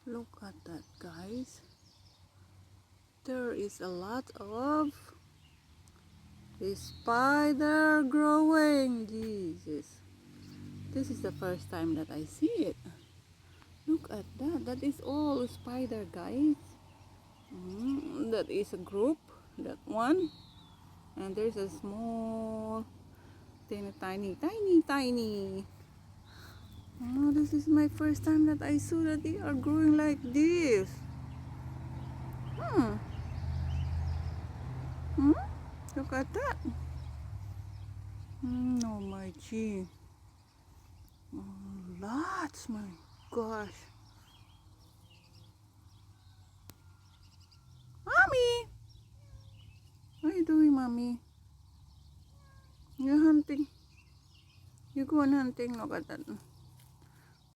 Look at that, guys. There is a lot of spider growing. Jesus. This is the first time that I see it. Look at that. That is all spider, guys. That is a group. That one. And there's a small, tiny. Oh, this is my first time that I saw that they are growing like this. Hmm. Hmm? Look at that. Oh my gee. Lots, my gosh. Mommy! What are you doing, Mommy? You're hunting. You're going hunting. Look at that.